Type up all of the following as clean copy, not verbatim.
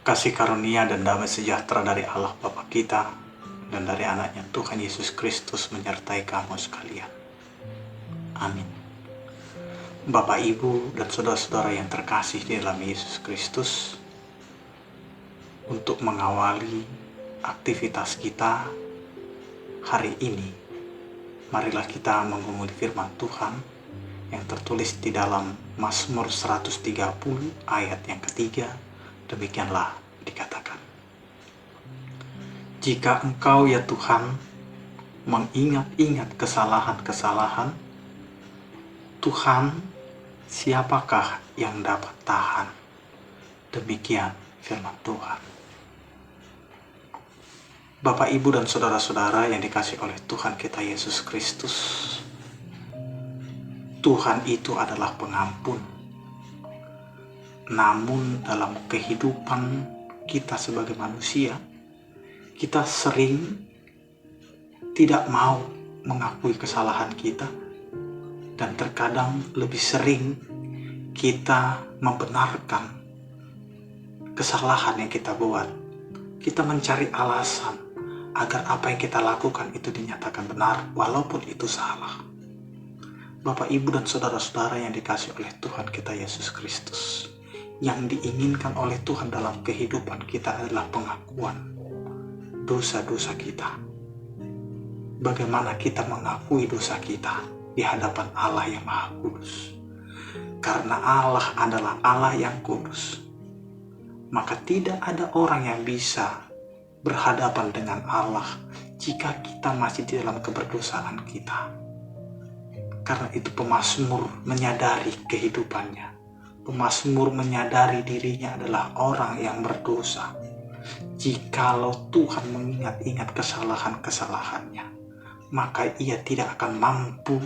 Kasih karunia dan damai sejahtera dari Allah Bapa kita dan dari anaknya Tuhan Yesus Kristus menyertai kamu sekalian. Amin. Bapak, Ibu, dan saudara-saudara yang terkasih di dalam Yesus Kristus, untuk mengawali aktivitas kita hari ini, marilah kita menggumuli firman Tuhan yang tertulis di dalam Mazmur 130 ayat yang ketiga. Demikianlah dikatakan, jika Engkau ya Tuhan mengingat-ingat kesalahan-kesalahan, Tuhan, siapakah yang dapat tahan? Demikian firman Tuhan. Bapak, Ibu, dan saudara-saudara yang dikasihi oleh Tuhan kita Yesus Kristus, Tuhan itu adalah pengampun. Namun dalam kehidupan kita sebagai manusia, kita sering tidak mau mengakui kesalahan kita, dan terkadang lebih sering kita membenarkan kesalahan yang kita buat. Kita mencari alasan agar apa yang kita lakukan itu dinyatakan benar walaupun itu salah. Bapak, Ibu, dan saudara-saudara yang dikasihi oleh Tuhan kita Yesus Kristus, yang diinginkan oleh Tuhan dalam kehidupan kita adalah pengakuan dosa-dosa kita. Bagaimana kita mengakui dosa kita di hadapan Allah yang Maha Kudus. Karena Allah adalah Allah yang kudus, maka tidak ada orang yang bisa berhadapan dengan Allah jika kita masih di dalam keberdosaan kita. Karena itu pemazmur menyadari kehidupannya. Pemazmur menyadari dirinya adalah orang yang berdosa. Jikalau Tuhan mengingat-ingat kesalahan-kesalahannya, maka ia tidak akan mampu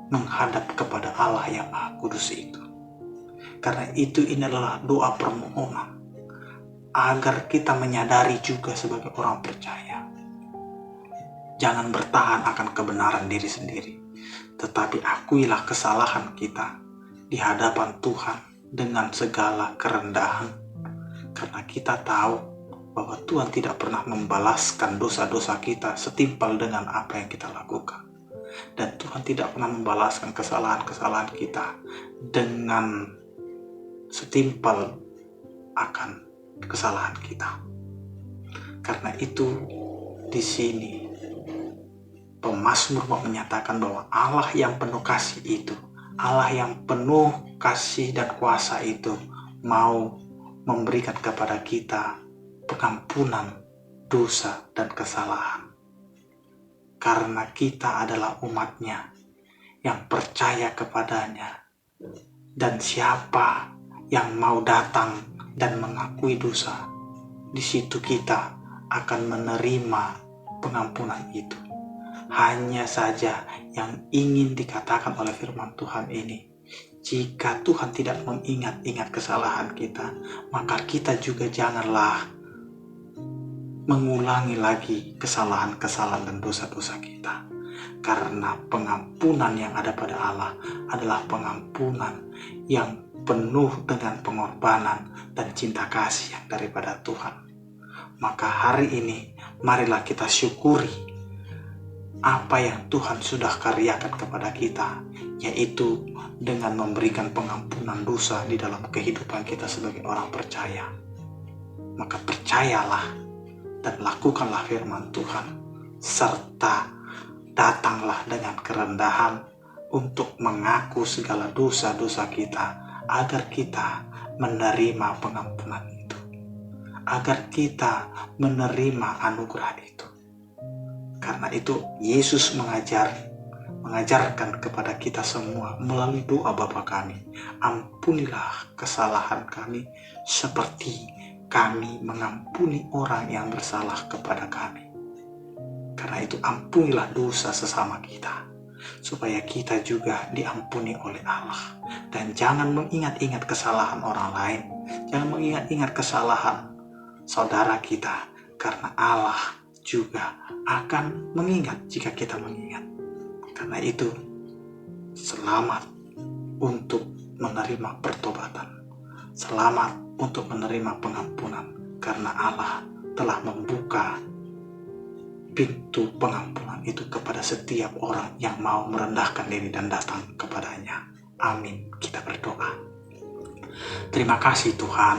menghadap kepada Allah yang Maha Kudus itu. Karena itu ini adalah doa permohonan agar kita menyadari juga sebagai orang percaya. Jangan bertahan akan kebenaran diri sendiri, tetapi akuilah kesalahan kita di hadapan Tuhan dengan segala kerendahan, karena kita tahu bahwa Tuhan tidak pernah membalaskan dosa-dosa kita setimpal dengan apa yang kita lakukan, dan Tuhan tidak pernah membalaskan kesalahan-kesalahan kita dengan setimpal akan kesalahan kita. Karena itu di sini pemazmur menyatakan bahwa Allah yang penuh kasih itu, Allah yang penuh kasih dan kuasa itu mau memberikan kepada kita pengampunan dosa dan kesalahan. Karena kita adalah umat-Nya yang percaya kepadanya, dan siapa yang mau datang dan mengakui dosa, di situ kita akan menerima pengampunan itu. Hanya saja yang ingin dikatakan oleh firman Tuhan ini, jika Tuhan tidak mengingat-ingat kesalahan kita, maka kita juga janganlah mengulangi lagi kesalahan-kesalahan dan dosa-dosa kita. Karena pengampunan yang ada pada Allah adalah pengampunan yang penuh dengan pengorbanan dan cinta kasih yang daripada Tuhan. Maka hari ini marilah kita syukuri apa yang Tuhan sudah karyakan kepada kita, yaitu dengan memberikan pengampunan dosa di dalam kehidupan kita sebagai orang percaya. Maka percayalah dan lakukanlah firman Tuhan, serta datanglah dengan kerendahan untuk mengaku segala dosa-dosa kita, agar kita menerima pengampunan itu, agar kita menerima anugerah itu. Karena itu Yesus mengajarkan kepada kita semua melalui doa Bapa kami, ampunilah kesalahan kami seperti kami mengampuni orang yang bersalah kepada kami. Karena itu ampunilah dosa sesama kita, supaya kita juga diampuni oleh Allah. Dan jangan mengingat-ingat kesalahan orang lain, jangan mengingat-ingat kesalahan saudara kita, karena Allah juga akan mengingat jika kita mengingat. Karena itu selamat untuk menerima pertobatan. Selamat untuk menerima pengampunan, karena Allah telah membuka pintu pengampunan itu kepada setiap orang yang mau merendahkan diri dan datang kepadanya. Amin. Kita berdoa. Terima kasih Tuhan,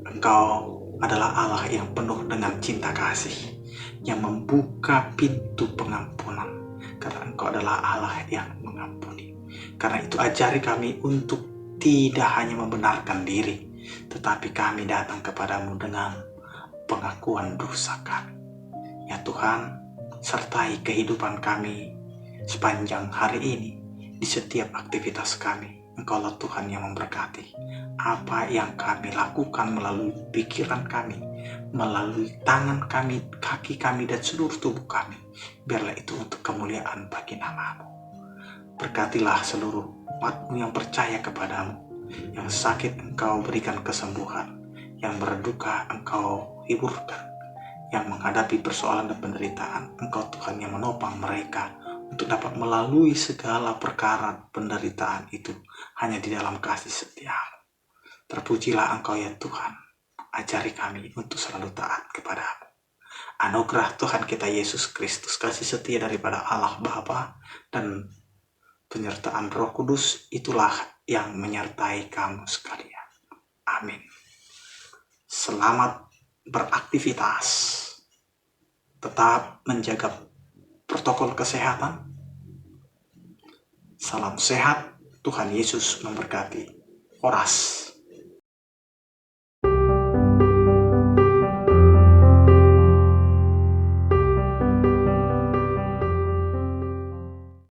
Engkau adalah Allah yang penuh dengan cinta kasih, yang membuka pintu pengampunan, karena Engkau adalah Allah yang mengampuni. Karena itu ajari kami untuk tidak hanya membenarkan diri, tetapi kami datang kepadamu dengan pengakuan dosa kami. Ya Tuhan, sertai kehidupan kami sepanjang hari ini, di setiap aktivitas kami. Engkaulah Tuhan yang memberkati. Apa yang kami lakukan melalui pikiran kami, melalui tangan kami, kaki kami, dan seluruh tubuh kami, biarlah itu untuk kemuliaan bagi nama-Mu. Berkatilah seluruh umat-Mu yang percaya kepadamu. Yang sakit Engkau berikan kesembuhan, yang berduka Engkau hiburkan, yang menghadapi persoalan dan penderitaan, Engkau Tuhan yang menopang mereka untuk dapat melalui segala perkara penderitaan itu hanya di dalam kasih setia-Mu. Terpujilah Engkau ya Tuhan. Ajari kami untuk selalu taat kepada-Mu. Anugerah Tuhan kita Yesus Kristus, kasih setia daripada Allah Bapa, dan penyertaan Roh Kudus itulah yang menyertai kamu sekalian. Amin. Selamat beraktivitas. Tetap menjaga protokol kesehatan. Salam sehat, Tuhan Yesus memberkati. Horas.